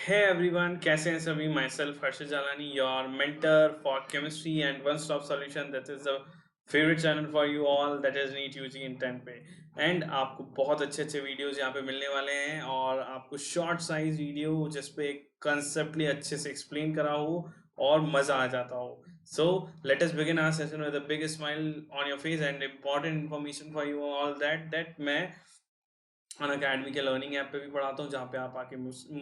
Hey everyone, कैसे हैं सभी? Myself Harshit जालानी, your mentor for chemistry and one-stop solution. That is the favorite channel for you all. That is NEET UG in 10 पे. And आपको बहुत अच्छे अच्छे videos यहाँ पे मिलने वाले हैं और आपको शॉर्ट साइज वीडियो जिसपे कंसेप्टली अच्छे से एक्सप्लेन करा हो और मजा आ जाता हो. So let us begin our session with a big smile on your face and important information for you all that मैं अन अकेडमी के लर्निंग ऐप पे भी पढ़ाता हूँ, जहाँ पे आप आके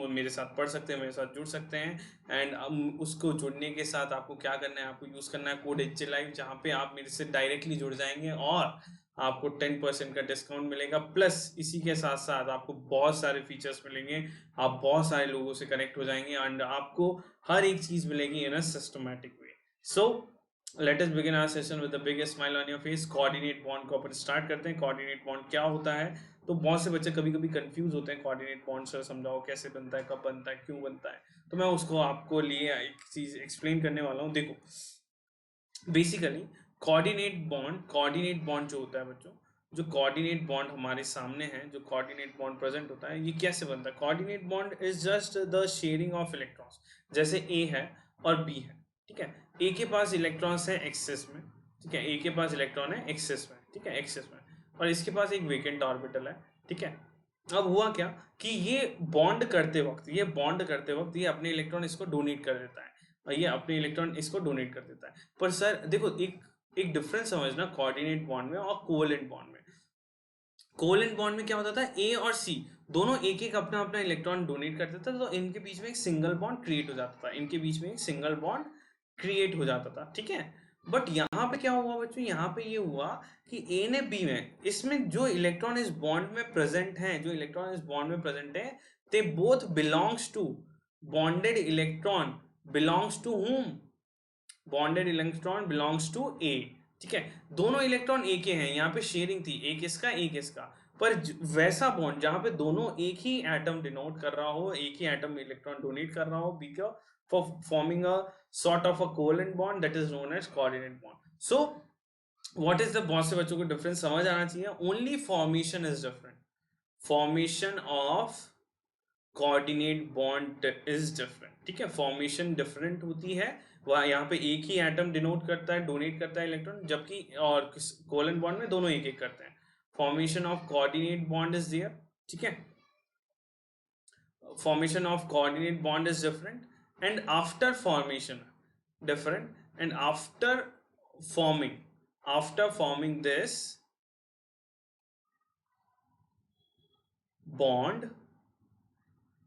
मेरे साथ पढ़ सकते हैं, मेरे साथ जुड़ सकते हैं. एंड उसको जुड़ने के साथ आपको क्या करना है, आपको यूज़ करना है कोड एच लाइव, जहाँ पे आप मेरे से डायरेक्टली जुड़ जाएंगे और आपको 10% का डिस्काउंट मिलेगा. प्लस इसी के साथ साथ आपको बहुत सारे फीचर्स मिलेंगे, आप बहुत सारे लोगों से कनेक्ट हो जाएंगे एंड आपको हर एक चीज़ मिलेगी in a systematic way. So let us begin our session with the biggest smile on your face. Coordinate bond को अपन स्टार्ट करते हैं. कोऑर्डिनेट बॉन्ड क्या होता है? तो बहुत से बच्चे कभी कभी कंफ्यूज होते हैं, कोऑर्डिनेट बॉन्ड सर समझाओ कैसे बनता है, कब बनता है, क्यों बनता है. तो मैं उसको आपको लिए एक चीज एक्सप्लेन करने वाला हूँ. देखो, बेसिकली कोऑर्डिनेट बॉन्ड जो होता है बच्चों, जो कोऑर्डिनेट बॉन्ड हमारे सामने है, जो कोऑर्डिनेट बॉन्ड प्रेजेंट होता है, ये कैसे बनता है? Coordinate bond is just the sharing of electrons. जैसे ए है और बी है, ठीक है. ए के पास इलेक्ट्रॉन्स है एक्सेस में, ठीक है. ए के पास इलेक्ट्रॉन है एक्सेस में, ठीक है, एक्सेस में. और इसके पास एक वेकेंट ऑर्बिटल है, ठीक है. अब हुआ क्या कि ये बॉन्ड करते वक्त ये अपने इलेक्ट्रॉन इसको डोनेट कर देता है और ये अपने इलेक्ट्रॉन इसको डोनेट कर देता है. पर सर देखो, एक एक डिफरेंस समझना कोऑर्डिनेट बॉन्ड में और कोवेलेंट बॉन्ड में. कोवेलेंट बॉन्ड में क्या होता था, ए और सी दोनों एक एक अपना अपना इलेक्ट्रॉन डोनेट करते थे, तो इनके बीच में एक सिंगल बॉन्ड क्रिएट हो जाता था, इनके बीच में एक सिंगल बॉन्ड क्रिएट हो जाता था, ठीक है. बट यहाँ पे क्या हुआ बच्चों, यहाँ पे ये हुआ कि ए ने बी में, इसमें जो इलेक्ट्रॉन इस बॉन्ड में प्रेजेंट है, जो इलेक्ट्रॉन इस बॉन्ड में प्रेजेंट है, they both belongs to bonded electron belongs to whom? Bonded electron belongs to A, ठीक है. दोनों इलेक्ट्रॉन ए के हैं, यहाँ पे शेयरिंग थी, एक इसका एक इसका. पर वैसा बॉन्ड जहां पे दोनों एक ही एटम डिनोट कर रहा हो, एक ही एटम इलेक्ट्रॉन डोनेट कर रहा हो बी का, for forming a sort of a covalent bond, that is known as coordinate bond. So what is the, बहुत से बच्चों को डिफरेंस समझ आना चाहिए. Only formation is different. Formation of coordinate bond is different, ठीक है. फॉर्मेशन डिफरेंट होती है, वह यहाँ पे एक ही एटम डिनोट करता है, डोनेट करता है इलेक्ट्रॉन, जबकि और कोवेलेंट बॉन्ड में दोनों एक एक करते हैं. Formation of coordinate bond is there, ठीक है. formation of coordinate bond is different, and after formation different, and after forming this bond,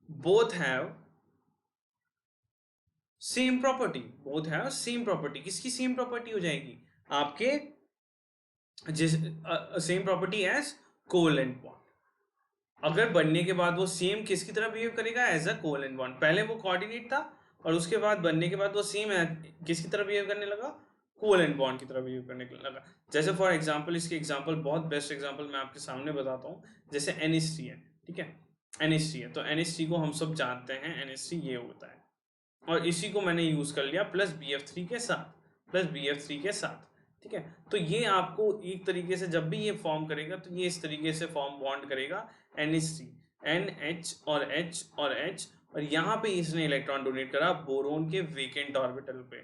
both have same property. Both have same property. किसकी same property हो जाएगी? आपके जिस same property as covalent bond. अगर बनने के बाद वो सेम किसकी तरह बिहेव करेगा? As a covalent bond. पहले वो कोऑर्डिनेट था और उसके बाद बनने के बाद वो सेम है, किसकी तरह बिहेव करने लगा? कोवेलेंट बॉन्ड की तरह बिहेव करने लगा. जैसे फॉर एग्जांपल, इसके एग्जांपल बहुत बेस्ट एग्जांपल मैं आपके सामने बताता हूँ. जैसे NH3 है, ठीक है. NH3 है, तो NH3 को हम सब जानते हैं, NH3 ये होता है, और इसी को मैंने यूज कर लिया प्लस BF3 के साथ, प्लस BF3 के साथ, ठीक है. तो ये आपको एक तरीके से जब भी ये फॉर्म करेगा तो ये इस तरीके से फॉर्म बॉन्ड करेगा. NH3, NH और H और H, और यहाँ पे इसने इलेक्ट्रॉन डोनेट करा बोरोन के वेकेंट ऑर्बिटल पे,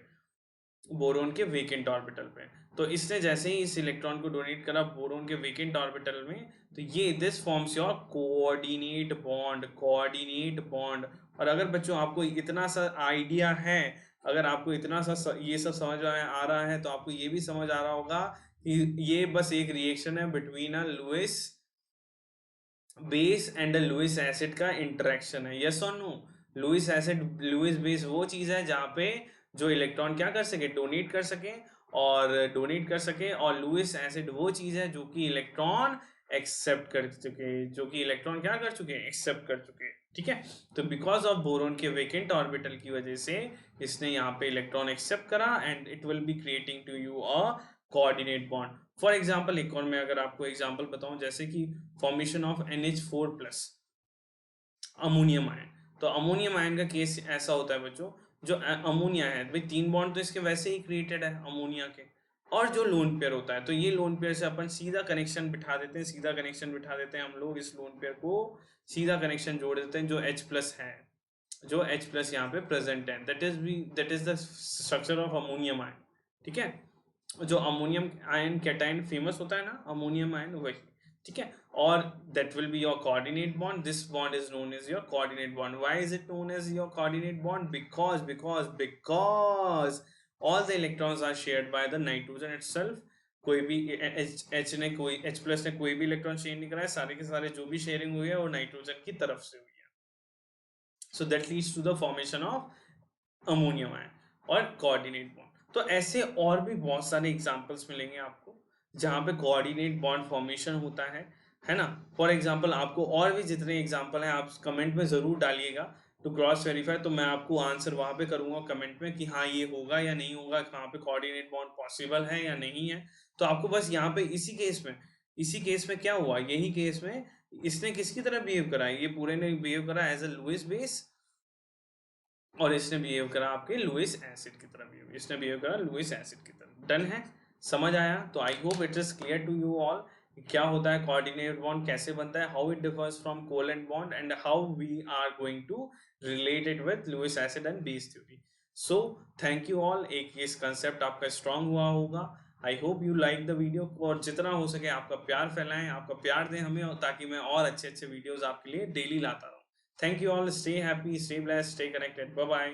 बोरोन के वेकेंट ऑर्बिटल पे. तो इसने जैसे ही इस इलेक्ट्रॉन को डोनेट करा बोरोन के वेकेंट ऑर्बिटल में, तो ये this forms your coordinate bond, coordinate bond. और अगर बच्चों आपको इतना सा आइडिया है, अगर आपको इतना सा ये सब समझ में आ रहा है, तो आपको ये भी समझ आ रहा होगा कि ये बस एक रिएक्शन है between a Lewis base and a Lewis acid का इंटरेक्शन है. यस और no? Lewis acid, Lewis base वो चीज है जहाँ पे जो इलेक्ट्रॉन क्या कर सके, डोनेट कर सके, और लुइस एसिड वो चीज है जो कि इलेक्ट्रॉन एक्सेप्ट कर चुके, जो कि इलेक्ट्रॉन क्या कर चुके, एक्सेप्ट कर चुके, ठीक है. तो बिकॉज ऑफ बोरोन के वेकेंट ऑर्बिटल की वजह से इसने यहाँ पे इलेक्ट्रॉन एक्सेप्ट करा and it will be creating to you a coordinate bond. For example, एक और मैं अगर आपको एग्जाम्पल बताऊं, जैसे कि formation of NH4 plus ammonium ion. तो अमोनियम आयन का केस ऐसा होता है बच्चों, जो अमोनिया है भाई, 3 बॉन्ड तो इसके वैसे ही क्रिएटेड है अमोनिया के, और जो लोन पेयर होता है, तो ये लोन पेयर से अपन सीधा कनेक्शन बिठा देते हैं, सीधा कनेक्शन बिठा देते हैं हम लोग, इस लोन पेयर को सीधा कनेक्शन जोड़ देते हैं जो H+ है, जो H प्लस यहाँ पे प्रेजेंट है, that is the structure of ammonium ion. ठीक है, जो अमोनियम आयन कैटायन फेमस होता है ना, अमोनियम आयन वही। ठीक है, और that will be your coordinate bond, this bond is known as your coordinate bond. Why is it known as your coordinate bond? Because all the electrons are shared by the nitrogen itself। कोई भी H ने कोई H plus ने कोई भी electron share नहीं कराया, सारे के सारे जो भी शेयरिंग हुई है वो नाइट्रोजन की तरफ से हुई है। So that leads to the formation of ammonium ion और कोऑर्डिनेट बॉन्ड। तो ऐसे और भी बहुत सारे एग्जांपल्स मिलेंगे आपको जहां पे कोऑर्डिनेट बॉन्ड फॉर्मेशन होता है ना। फॉर एग्जांपल आपको और भी जितने एग्जांपल हैं आप कमेंट में जरूर डालिएगा टू क्रॉस वेरीफाई, तो मैं आपको आंसर वहां पे करूंगा कमेंट में कि हाँ ये होगा या नहीं होगा, कहाँ पे कोऑर्डिनेट बॉन्ड पॉसिबल है या नहीं है। तो आपको बस यहाँ पे इसी केस में क्या हुआ, यही केस में इसने किसकी तरह बिहेव करा है, ये पूरे ने बिहेव करा एज अ लुईस बेस, और इसने बिहेव करा आपके लुईस एसिड की तरह बिहेव, इसने बिहेव करा लुईस एसिड की तरह। डन है, समझ आया? तो I hope it is clear to you all क्या होता है कोऑर्डिनेट बॉन्ड, कैसे बनता है, how it differs from covalent bond and how we are going to relate it with Lewis acid and base theory. So thank you all, एक इस concept आपका strong हुआ होगा। I hope you like the video, और जितना हो सके आपका प्यार फैलाएं, आपका प्यार दें हमें, ताकि मैं और अच्छे अच्छे वीडियोस आपके लिए डेली लाता रहूं। Thank you all. Stay happy, stay blessed, stay connected. Bye bye.